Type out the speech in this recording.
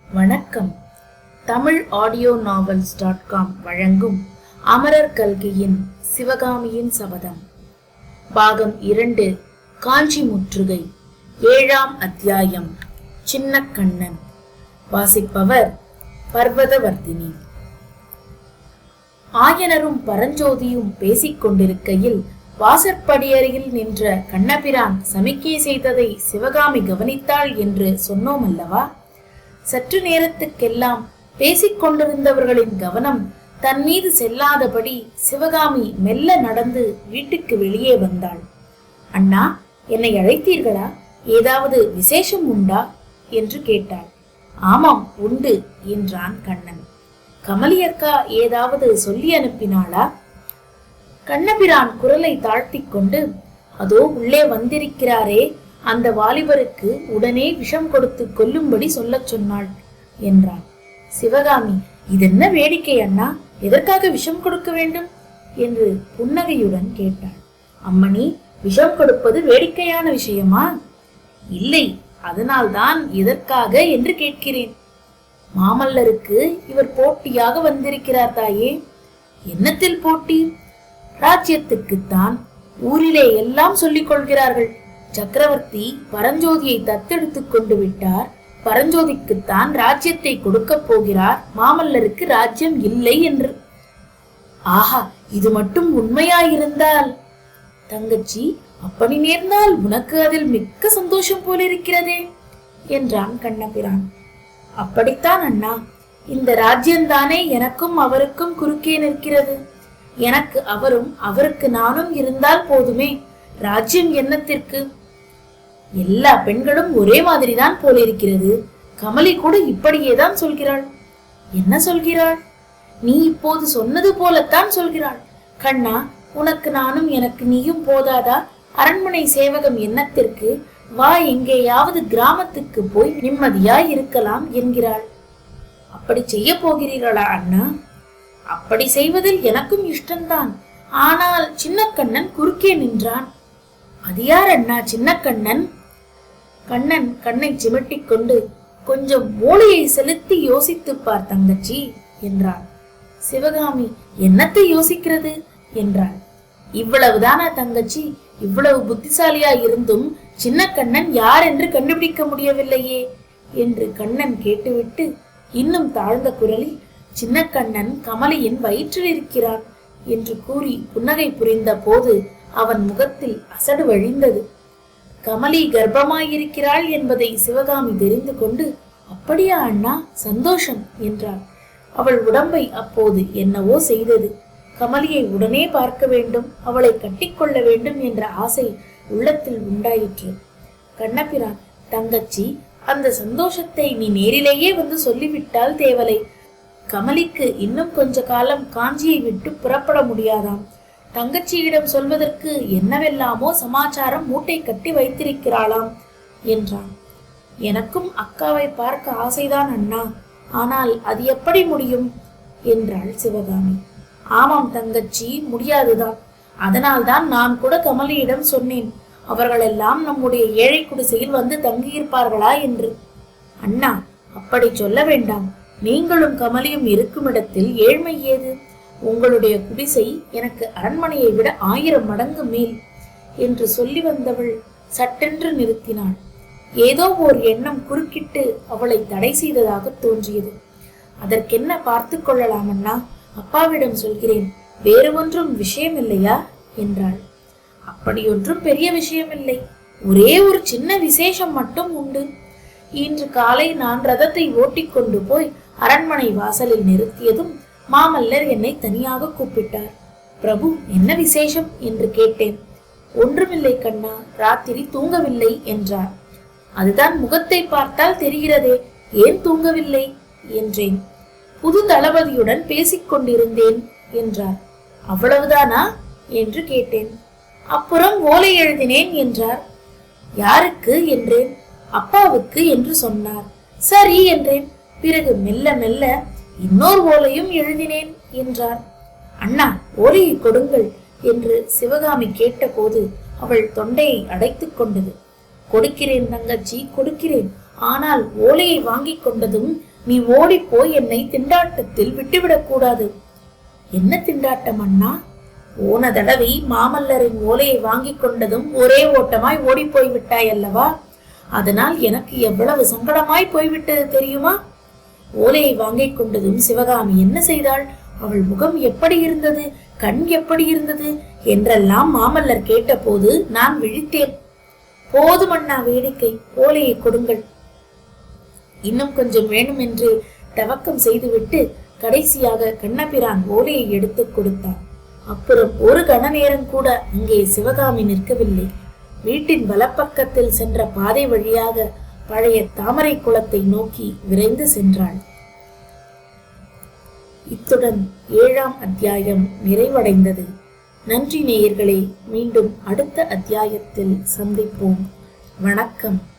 வணக்கம். தமிழ் ஆடியோ நாவல்ஸ்.com வழங்கும் அமரர் கல்கியின் சிவகாமியின் சபதம் பாகம் 2 காஞ்சி முற்றுகை 7ஆம் அத்தியாயம் சின்னக்கண்ணன். வாசிப்பவர் பர்வதவர்தினி. ஆயனரும் பரஞ்சோதியும் பேசிக் கொண்டிருக்கையில் வாசற்படியறையில் நின்ற கண்ணபிரான் சமிக்கை செய்ததை சிவகாமி கவனித்தாள் என்று சொன்னோம் அல்லவா? சற்று நேரத்துக்கெல்லாம் பேசிக் கொண்டிருந்தவர்களின் கவனம் தன் மீது செல்லாதபடி சிவகாமி மெல்ல நடந்து வீட்டுக்கு வெளியே வந்தாள். அண்ணா, என்னை அழைத்தீர்களா? ஏதாவது விசேஷம் உண்டா என்று கேட்டாள். ஆமாம், உண்டு என்றான் கண்ணன். கமலி அக்கா ஏதாவது சொல்லி அனுப்பினாளா? கண்ணபிரான் குரலை தாழ்த்தி கொண்டு, அதோ உள்ளே வந்திருக்கிறாரே, அந்த வாலிபருக்கு உடனே விஷம் கொடுத்து கொல்லும்படி சொல்லச் சொன்னாள் என்றான். சிவகாமி, இதென்ன வேடிக்கை அண்ணா, எதற்காக விஷம் கொடுக்க வேண்டும் என்று புன்னகையுடன் கேட்டாள். அம்மணி, விஷம் கொடுப்பது வேடிக்கையான விஷயமா? இல்லை, அதனால்தான் எதற்காக என்று கேட்கிறேன். மாமல்லருக்கு இவர் போட்டியாக வந்திருக்கிறார் தாயே. என்னத்தில் போட்டி? ராஜ்யத்துக்குத்தான். ஊரிலே எல்லாம் சொல்லிக் கொள்கிறார்கள். சக்கரவர்த்தி பரஞ்சோதியை தத்தெடுத்துக் கொண்டு விட்டார், பரஞ்சோதிக்குத்தான் ராஜ்யத்தை கொடுக்க போகிறார், மாமல்லருக்கு ராஜ்யம் இல்லை என்று. ஆஹா, இது மட்டும் உண்மையாயிருந்தால்! தங்கச்சி, அப்படி நேர்ந்தால் உனக்கு அதில் மிக்க சந்தோஷம் போல இருக்கிறதே என்றான் கண்ணபிரான். அப்படித்தான் அண்ணா, இந்த ராஜ்யம்தானே எனக்கும் அவருக்கும் குறுக்கே நிற்கிறது. எனக்கு அவரும் அவருக்கு நானும் இருந்தால் போதுமே, ராஜ்யம் என்னத்திற்கு? எல்லா பெண்களும் ஒரே மாதிரிதான் போல இருக்கிறது. கமலி கூட இப்படியேதான் சொல்கிறாள். என்ன சொல்கிறாள்? நீ இப்போது சொன்னது போலத்தான் சொல்கிறாள். கண்ணா, உனக்கு நானும் எனக்கு நீயும் போதாதா? அரண்மனை சேவகம் என்னத்திற்கு? வா, எங்கேயாவது கிராமத்துக்கு போய் நிம்மதியாய் இருக்கலாம் என்கிறாள். அப்படி செய்ய போகிறீர்களா அண்ணா? அப்படி செய்வதில் எனக்கும் இஷ்டம்தான். ஆனால் சின்னக்கண்ணன் குறுக்கே நின்றான். அது யார் அண்ணா சின்னக்கண்ணன்? கண்ணன் கண்ணை சிமிட்டிக் கொண்டு, கொஞ்சம் மூளையை செலுத்தி யோசித்து பார் தங்கச்சி என்றான். சிவகாமி, என்னத்தை யோசிக்கிறது என்றாள். இவ்வளவுதானா தங்கச்சி? இவ்வளவு புத்திசாலியா இருந்தும் சின்னக்கண்ணன் யார் என்று கண்டுபிடிக்க முடியவில்லையே என்று கண்ணன் கேட்டுவிட்டு இன்னும் தாழ்ந்த குரலில், சின்னக்கண்ணன் கமலியின் வயிற்றில் இருக்கிறான் என்று கூறி புன்னகை புரிந்த போது அவன் முகத்தில் அசடு வழிந்தது. கமலி கர்ப்பமாயிருக்கிறாள் என்பதை சிவகாமி தெரிந்து கொண்டு, அப்படியா அண்ணா, சந்தோஷம் என்றாள். அவள் உடம்பை அப்போது என்னவோ செய்தது. கமலியை உடனே பார்க்க வேண்டும், அவளை கட்டிக்கொள்ள வேண்டும் என்ற ஆசை உள்ளத்தில் உண்டாயிற்று. கண்ணபிரான், தங்கச்சி, அந்த சந்தோஷத்தை நீ நேரிலேயே வந்து சொல்லிவிட்டால் தேவலை. கமலிக்கு இன்னும் கொஞ்ச காலம் காஞ்சியை விட்டு புறப்பட முடியாதாம். தங்கச்சியிடம் சொல்வதற்கு என்னவெல்லாமோ சமாச்சாரம் மூட்டை கட்டி வைத்திருக்கிறாளாம் என்றான். எனக்கும் அக்காவை பார்க்க ஆசைதான் அண்ணா, ஆனால் அது எப்படி முடியும் என்றாள் சிவகாமி. ஆமாம் தங்கச்சி, முடியாதுதான். அதனால்தான் நான் கூட கமலியிடம் சொன்னேன், அவர்களெல்லாம் நம்முடைய ஏழை குடிசையில் வந்து தங்கியிருப்பார்களா என்று. அண்ணா, அப்படி சொல்ல வேண்டாம். நீங்களும் கமலியும் இருக்கும் இடத்தில் ஏழ்மை ஏது? உங்களுடைய குடிசை எனக்கு அரண்மனையை விட 1000 மடங்கு மேல் என்று சொல்லி வந்தவள் சட்டென்று நிறுத்தினாள். ஏதோ ஓர் எண்ணம் குறுக்கிட்டு அவளை தடை செய்ததாக தோன்றியது. அதற்கென்ன பார்த்து கொள்ளலாம் அண்ணா, அப்பாவிடம் சொல்கிறேன், வேறு ஒன்றும் விஷயம் இல்லையா என்றாள். அப்படியொன்றும் பெரிய விஷயமில்லை, ஒரே ஒரு சின்ன விசேஷம் மட்டும் உண்டு. இன்று காலை நான் ரதத்தை ஓட்டிக்கொண்டு போய் அரண்மனை வாசலில் நிறுத்தியதும் மாமல்லர் என்னை தனியாக கூப்பிட்டார். பிரபு, என்ன விசேஷம் என்று கேட்டேன். ஒன்றுமில்லை கண்ணா, ராத்திரி தூங்கவில்லை என்றார். அதுதான் முகத்தை பார்த்தால் தெரிகிறதே, ஏன் தூங்கவில்லை என்றேன். புது தளபதியுடன் பேசிக் கொண்டிருந்தேன் என்றார். அவ்வளவுதானா என்று கேட்டேன். அப்புறம் ஓலை எழுதினேன் என்றார். யாருக்கு என்றேன். அப்பாவுக்கு என்று சொன்னார். சரி என்றேன். பிறகு மெல்ல மெல்ல இன்னொரு ஓலையும் எழுதினேன் என்றார். அண்ணா, ஓலையை கொடுங்கள் என்று சிவகாமி கேட்டபோது அவள் தொண்டையை அடைத்துக் கொண்டது. கொடுக்கிறேன் தங்கச்சி, கொடுக்கிறேன். ஆனால் ஓலையை வாங்கி கொண்டதும் நீ ஓடிப்போய் என்னை திண்டாட்டத்தில் விட்டுவிடக் கூடாது. என்ன திண்டாட்டம் அண்ணா? போன தடவை மாமல்லரின் ஓலையை வாங்கி கொண்டதும் ஒரே ஓட்டமாய் ஓடி போய் விட்டாய் அல்லவா? அதனால் எனக்கு எவ்வளவு சங்கடமாய் போய்விட்டது தெரியுமா? ஓலையை வாங்கிக் கொண்டதும் சிவகாமி என்ன செய்தாள்? அவள் முகம் எப்படி இருந்தது, கண் எப்படி இருந்தது என்றெல்லாம் மாமல்லர் கேட்டபோது நான் விழித்தேன். போதும் அண்ணா வேடிக்கை, ஓலையை கொடுங்கள். இன்னும் கொஞ்சம் வேணும் என்று தவக்கம் செய்துவிட்டு கடைசியாக கண்ணபிரான் ஓலையை எடுத்து கொடுத்தான். அப்புறம் ஒரு கண நேரம் கூட அங்கே சிவகாமி நிற்கவில்லை. வீட்டின் வலப்பக்கத்தில் சென்ற பாதை வழியாக பழைய தாமரை குளத்தை நோக்கி விரைந்து சென்றாள். இத்துடன் 7ஆம் அத்தியாயம் நிறைவடைந்தது. நன்றி நேயர்களே, மீண்டும் அடுத்த அத்தியாயத்தில் சந்திப்போம். வணக்கம்.